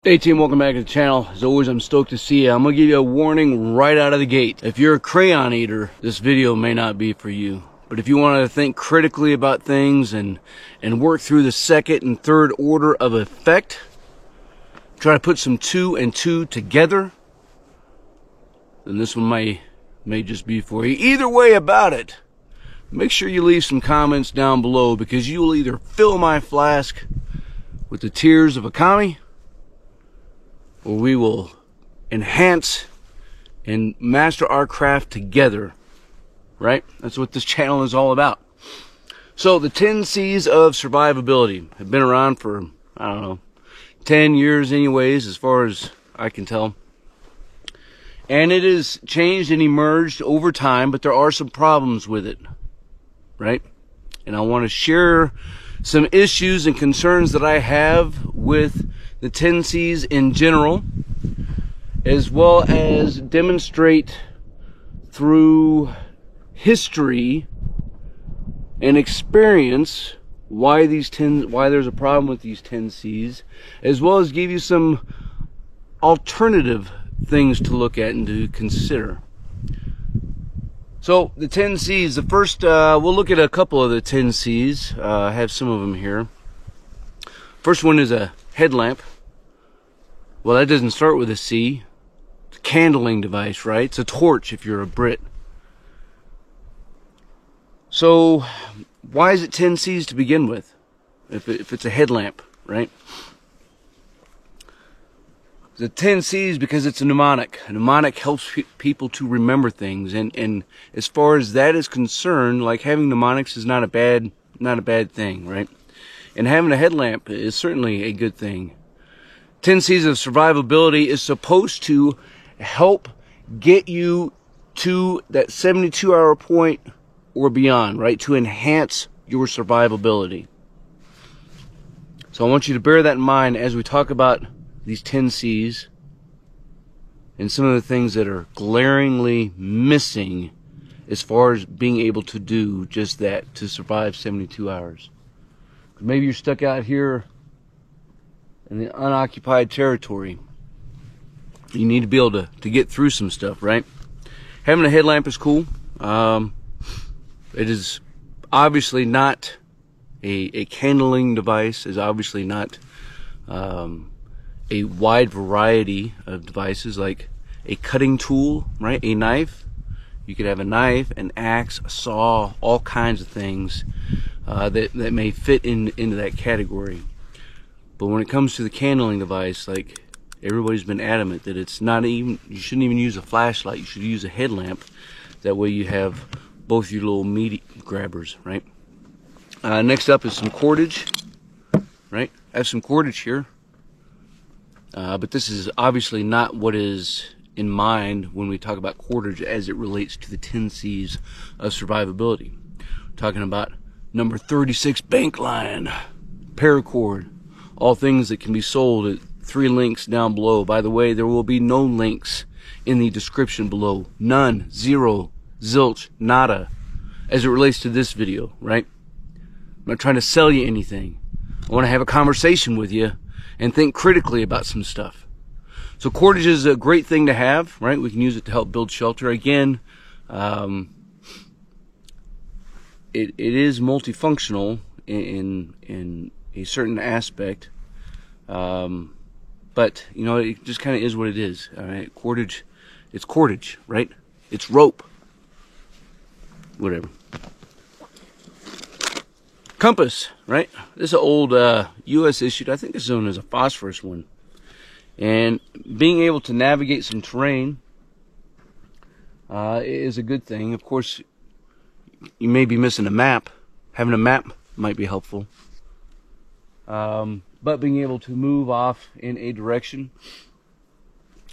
Hey team, welcome back to the channel. As always, I'm stoked to see you. I'm gonna give you a warning right out of the gate. If you're a crayon eater, this video may not be for you. But if you want to think critically about things and work through the second and third order of effect, try to put some two and two together, then this one may just be for you. Either way about it, make sure you leave some comments down below, because you will either fill my flask with the tears of a kami, or we will enhance and master our craft together, right? That's what this channel is all about. So the 10 C's of survivability have been around for, I don't know, 10 years anyways, as far as I can tell. And it has changed and emerged over time, but there are some problems with it, right? And I want to share some issues and concerns that I have with the 10 C's in general, as well as demonstrate through history and experience why there's a problem with these 10 C's, as well as give you some alternative things to look at and to consider. So the 10 C's, the first, we'll look at a couple of the 10 C's. I have some of them here. First one is a headlamp. Well, that doesn't start with a C. It's a candling device, right? It's a torch if you're a Brit. So why is it 10 C's to begin with, if it's a headlamp, right? The 10 C's because it's a mnemonic. A mnemonic helps people to remember things, and as far as that is concerned, like, having mnemonics is not a bad thing, right? And having a headlamp is certainly a good thing. 10 C's of survivability is supposed to help get you to that 72-hour point or beyond, right? To enhance your survivability. So I want you to bear that in mind as we talk about these 10 C's and some of the things that are glaringly missing as far as being able to do just that, to survive 72 hours. Maybe you're stuck out here in the unoccupied territory. You need to be able to get through some stuff, right? Having a headlamp is cool. It is obviously not a candling device, is obviously not a wide variety of devices, like a cutting tool, right? A knife. You could have a knife, an axe, a saw, all kinds of things that may fit into that category. But when it comes to the candling device, like, everybody's been adamant that it's not even, you shouldn't even use a flashlight. You should use a headlamp. That way you have both your little meat grabbers, right? Next up is some cordage, right? I have some cordage here. But this is obviously not what is in mind when we talk about cordage as it relates to the 10 C's of survivability. We're talking about number 36 bank line, paracord, all things that can be sold at 3 links down below. By the way, there will be no links in the description below. None, zero, zilch, nada, as it relates to this video, right? I'm not trying to sell you anything. I want to have a conversation with you and think critically about some stuff. So cordage is a great thing to have, right? We can use it to help build shelter. Again, it is multifunctional in a certain aspect, but you know, it just kind of is what it is. All right, cordage, it's cordage, right? It's rope, whatever. Compass, right? This is an old U.S. issued, I think this one is a phosphorus one. And being able to navigate some terrain is a good thing. Of course, you may be missing a map. Having a map might be helpful. But being able to move off in a direction.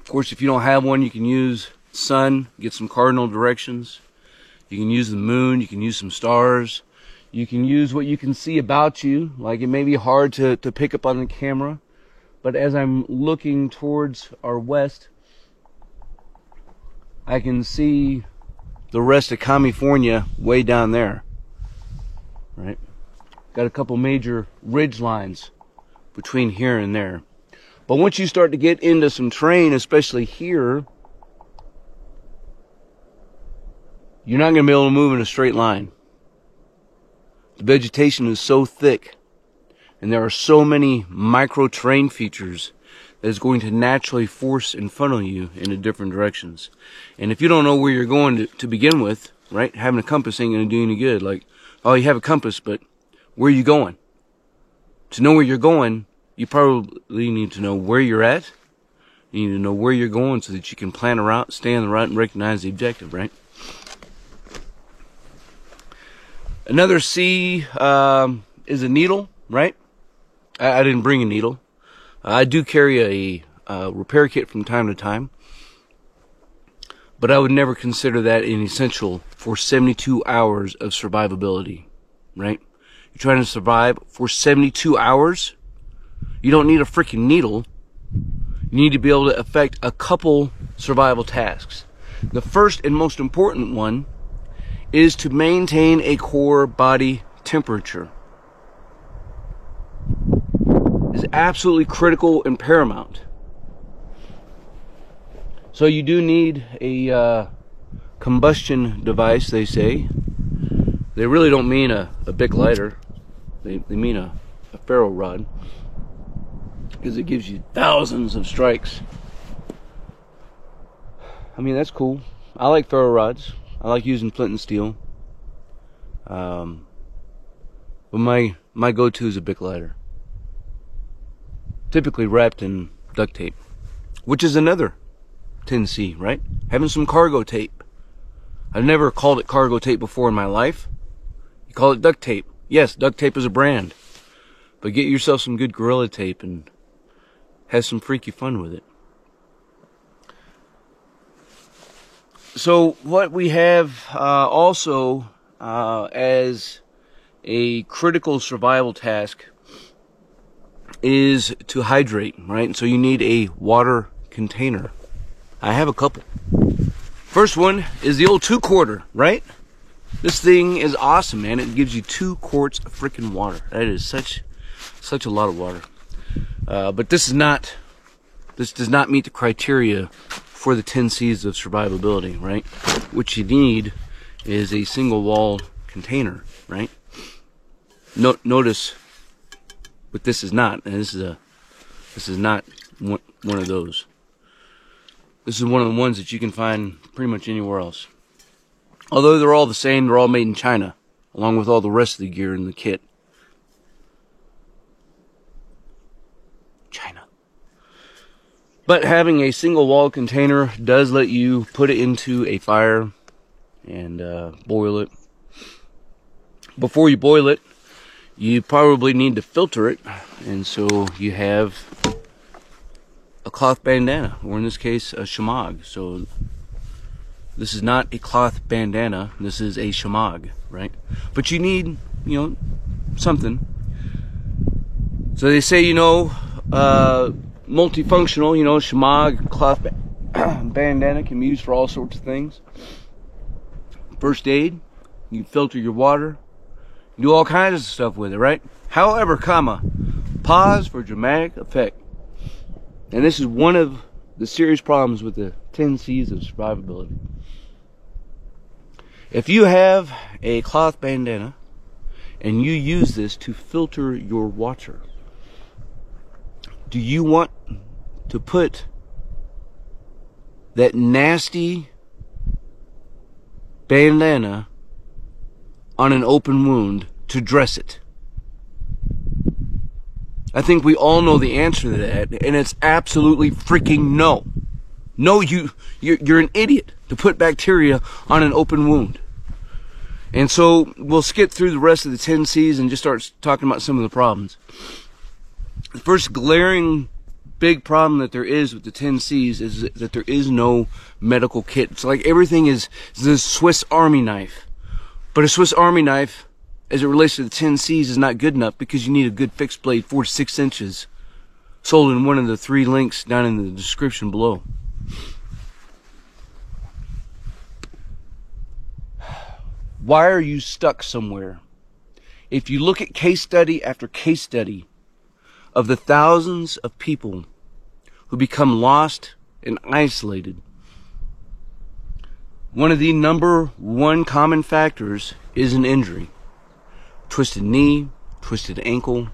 Of course, if you don't have one, you can use sun, get some cardinal directions. You can use the moon, you can use some stars. You can use what you can see about you. Like, it may be hard to pick up on the camera, but as I'm looking towards our west, I can see the rest of California way down there, right? Got a couple major ridge lines between here and there. But once you start to get into some terrain, especially here, you're not going to be able to move in a straight line. The vegetation is so thick, and there are so many micro terrain features that is going to naturally force and funnel you into different directions. And if you don't know where you're going to begin with, right, having a compass ain't going to do any good. Like, oh, you have a compass, but where are you going? To know where you're going, you probably need to know where you're at. You need to know where you're going so that you can plan a route, stay on the route, and recognize the objective, right? Another C is a needle, right? I didn't bring a needle. I do carry a repair kit from time to time, but I would never consider that an essential for 72 hours of survivability, right? You're trying to survive for 72 hours. You don't need a freaking needle. You need to be able to effect a couple survival tasks. The first and most important one is to maintain a core body temperature. Is absolutely critical and paramount. So you do need a combustion device, they say. They really don't mean a Bic lighter. They mean a ferro rod, because it gives you thousands of strikes. I mean, that's cool. I like ferro rods. I like using flint and steel. But my go-to is a Bic lighter, typically wrapped in duct tape, which is another 10C, right? Having some cargo tape. I've never called it cargo tape before in my life. You call it duct tape. Yes, duct tape is a brand, but get yourself some good Gorilla Tape and have some freaky fun with it. So what we have also as a critical survival task is to hydrate, right? And so you need a water container. I have a couple. First one is the old 2-quarter, right? This thing is awesome, man. It gives you 2 quarts of freaking water. That is such a lot of water. But this does not meet the criteria for the 10 C's of survivability, right? What you need is a single wall container, right? Notice what this is not, and this is not one of those. This is one of the ones that you can find pretty much anywhere else. Although they're all the same, they're all made in China, along with all the rest of the gear in the kit. China. But having a single wall container does let you put it into a fire and boil it. Before you boil it, you probably need to filter it, and so you have a cloth bandana, or in this case a shamag. So this is not a cloth bandana, this is a shamag, right? But you need, something. So they say, multifunctional, shamag, cloth bandana can be used for all sorts of things. First aid, you filter your water, you do all kinds of stuff with it, right? However, pause for dramatic effect. And this is one of the serious problems with the 10 C's of survivability. If you have a cloth bandana and you use this to filter your water, do you want to put that nasty bandana on an open wound to dress it? I think we all know the answer to that, and it's absolutely freaking no. No, you're an idiot to put bacteria on an open wound. And so we'll skip through the rest of the 10 C's and just start talking about some of the problems. The first glaring big problem that there is with the 10 C's is that there is no medical kit. It's like everything is the Swiss Army knife. But a Swiss Army knife, as it relates to the 10 C's, is not good enough because you need a good fixed blade, 4 to 6 inches, sold in one of the 3 links down in the description below. Why are you stuck somewhere? If you look at case study after case study of the thousands of people who become lost and isolated. One of the number one common factors is an injury. Twisted knee, twisted ankle.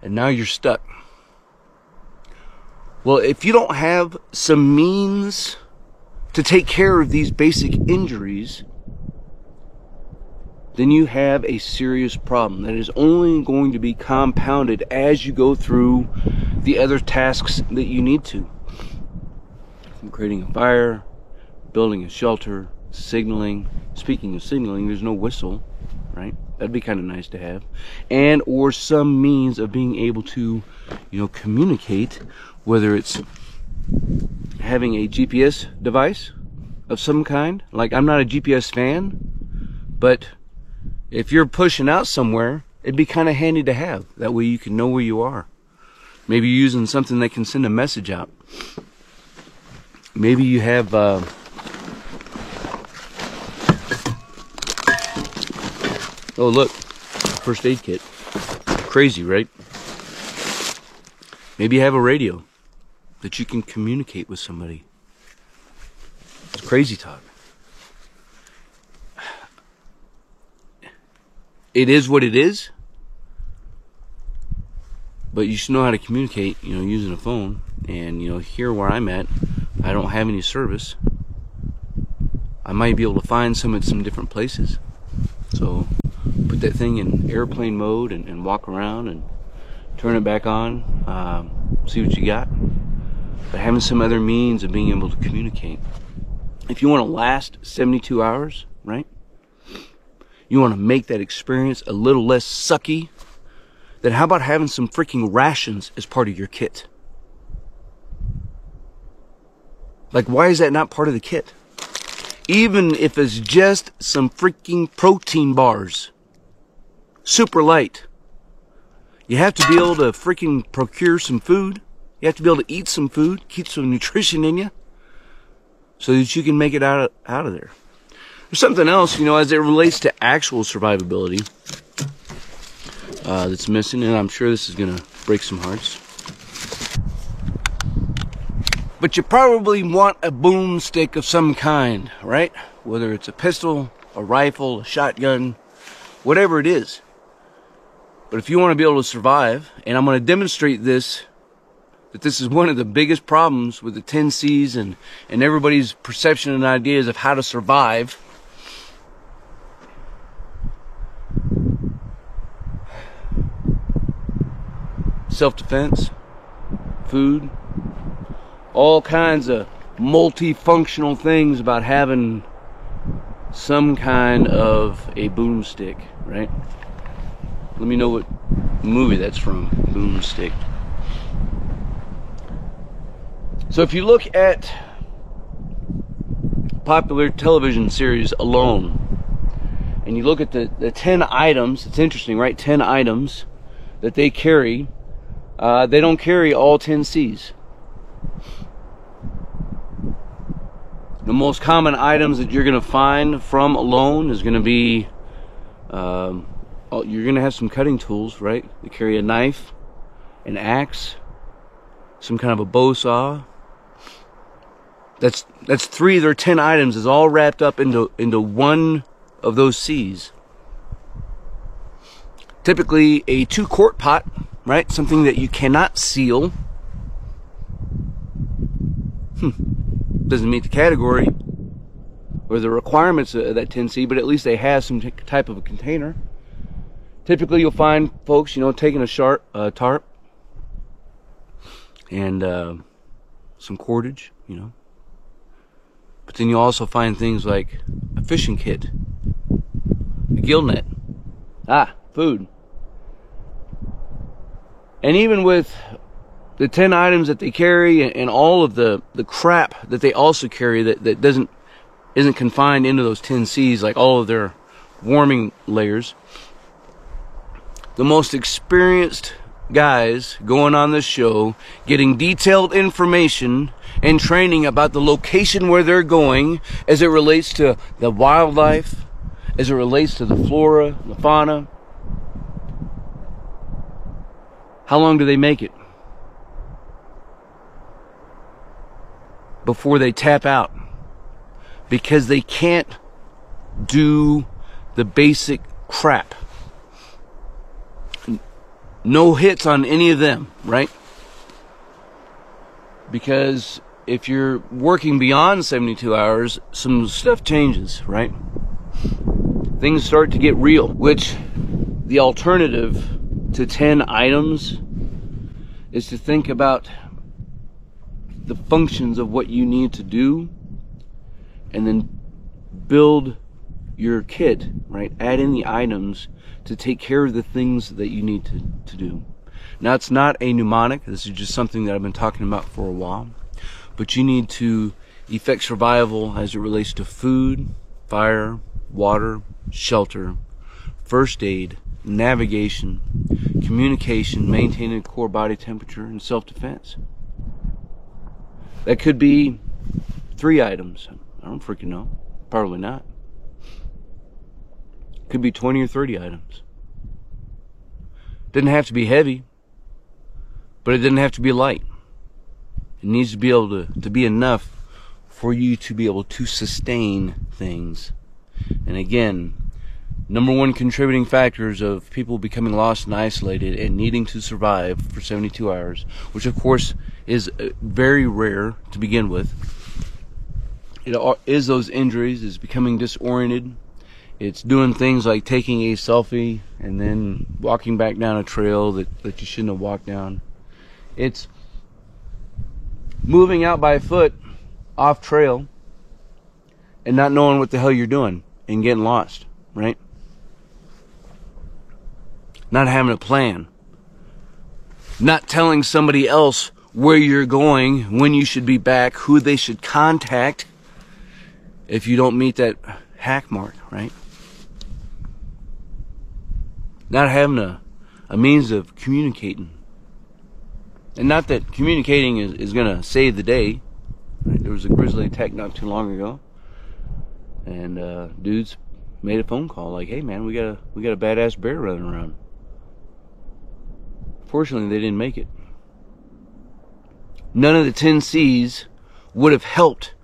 And now you're stuck. Well, if you don't have some means to take care of these basic injuries, then you have a serious problem that is only going to be compounded as you go through the other tasks that you need to. From creating a fire, building a shelter, signaling. Speaking of signaling, there's no whistle, right? That'd be kind of nice to have. And or some means of being able to, communicate, whether it's having a GPS device of some kind. Like, I'm not a GPS fan, but if you're pushing out somewhere, it'd be kind of handy to have. That way you can know where you are. Maybe you're using something that can send a message out. Maybe you have oh look, first aid kit. Crazy, right? Maybe you have a radio that you can communicate with somebody. It's crazy talk. It is what it is, but you should know how to communicate, using a phone. And, here where I'm at, I don't have any service. I might be able to find some at some different places. So, put that thing in airplane mode and walk around and turn it back on, see what you got. But having some other means of being able to communicate. If you want to last 72 hours, right? You want to make that experience a little less sucky, then how about having some freaking rations as part of your kit? Like, why is that not part of the kit? Even if it's just some freaking protein bars. Super light. You have to be able to freaking procure some food. You have to be able to eat some food, keep some nutrition in you, so that you can make it out of there. There's something else, as it relates to actual survivability, that's missing, and I'm sure this is going to break some hearts. But you probably want a boomstick of some kind, right? Whether it's a pistol, a rifle, a shotgun, whatever it is. But if you want to be able to survive, and I'm going to demonstrate this, that this is one of the biggest problems with the 10Cs and everybody's perception and ideas of how to survive. Self-defense, food, all kinds of multifunctional things about having some kind of a boomstick, right? Let me know what movie that's from, Boomstick. So if you look at popular television series alone, and you look at the 10 items, it's interesting, right? 10 items that they carry. They don't carry all 10 C's. The most common items that you're going to find from Alone is going to be, you're going to have some cutting tools, right? They carry a knife, an axe, some kind of a bow saw. That's 3 of their 10 items is all wrapped up into one of those C's. Typically a 2-quart pot, right? Something that you cannot seal. Doesn't meet the category or the requirements of that 10C, but at least they have some type of a container. Typically you'll find folks, taking a tarp and some cordage, But then you also find things like a fishing kit, a gill net, food. And even with the 10 items that they carry and all of the crap that they also carry that isn't confined into those 10 C's, like all of their warming layers, the most experienced guys going on this show, getting detailed information and training about the location where they're going as it relates to the wildlife, as it relates to the flora, the fauna. How long do they make it before they tap out? Because they can't do the basic crap. No hits on any of them, right? Because if you're working beyond 72 hours, some stuff changes, right? Things start to get real, which the alternative to 10 items is to think about the functions of what you need to do and then build your kit, right? Add in the items to take care of the things that you need to do. Now, it's not a mnemonic. This is just something that I've been talking about for a while. But you need to effect survival as it relates to food, fire, water, shelter, first aid, navigation, communication, maintaining core body temperature, and self-defense. That could be 3 items. I don't freaking know. Probably not. Could be 20 or 30 items. Doesn't have to be heavy, but it doesn't have to be light. It needs to be able to be enough for you to be able to sustain things. And again, number one contributing factors of people becoming lost and isolated and needing to survive for 72 hours, which of course is very rare to begin with, it is those injuries, is becoming disoriented. It's doing things like taking a selfie and then walking back down a trail that you shouldn't have walked down. It's moving out by foot off trail and not knowing what the hell you're doing and getting lost, right? Not having a plan. Not telling somebody else where you're going, when you should be back, who they should contact if you don't meet that hack mark, right? Not having a means of communicating. And not that communicating is going to save the day. Right? There was a grizzly attack not too long ago. And dudes made a phone call like, hey man, we got a badass bear running around. Fortunately, they didn't make it. None of the 10 C's would have helped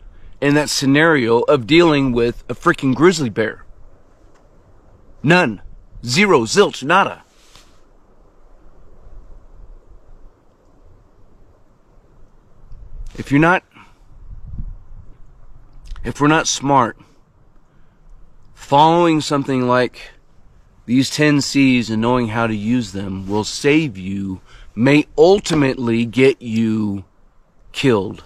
in that scenario of dealing with a freaking grizzly bear. None. Zero. Zilch. Nada. If we're not smart, following something like these 10 C's and knowing how to use them will save you, may ultimately get you killed.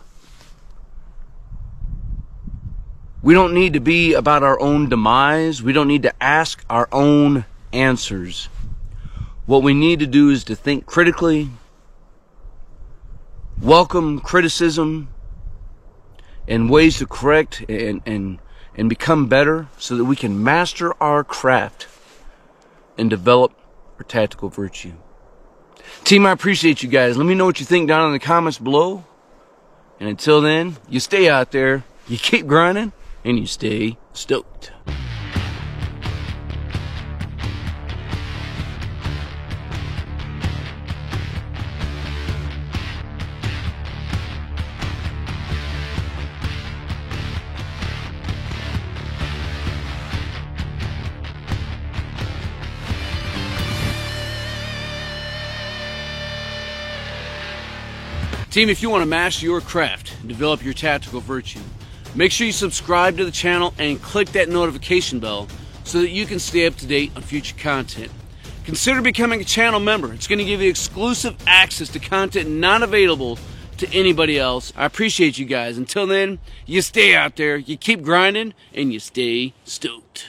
We don't need to be about our own demise. We don't need to ask our own answers. What we need to do is to think critically, welcome criticism and ways to correct and become better so that we can master our craft and develop our tactical virtue. Team, I appreciate you guys. Let me know what you think down in the comments below. And until then, you stay out there, you keep grinding, and you stay stoked. Team, if you want to master your craft and develop your tactical virtue, make sure you subscribe to the channel and click that notification bell so that you can stay up to date on future content. Consider becoming a channel member. It's going to give you exclusive access to content not available to anybody else. I appreciate you guys. Until then, you stay out there, you keep grinding, and you stay stoked.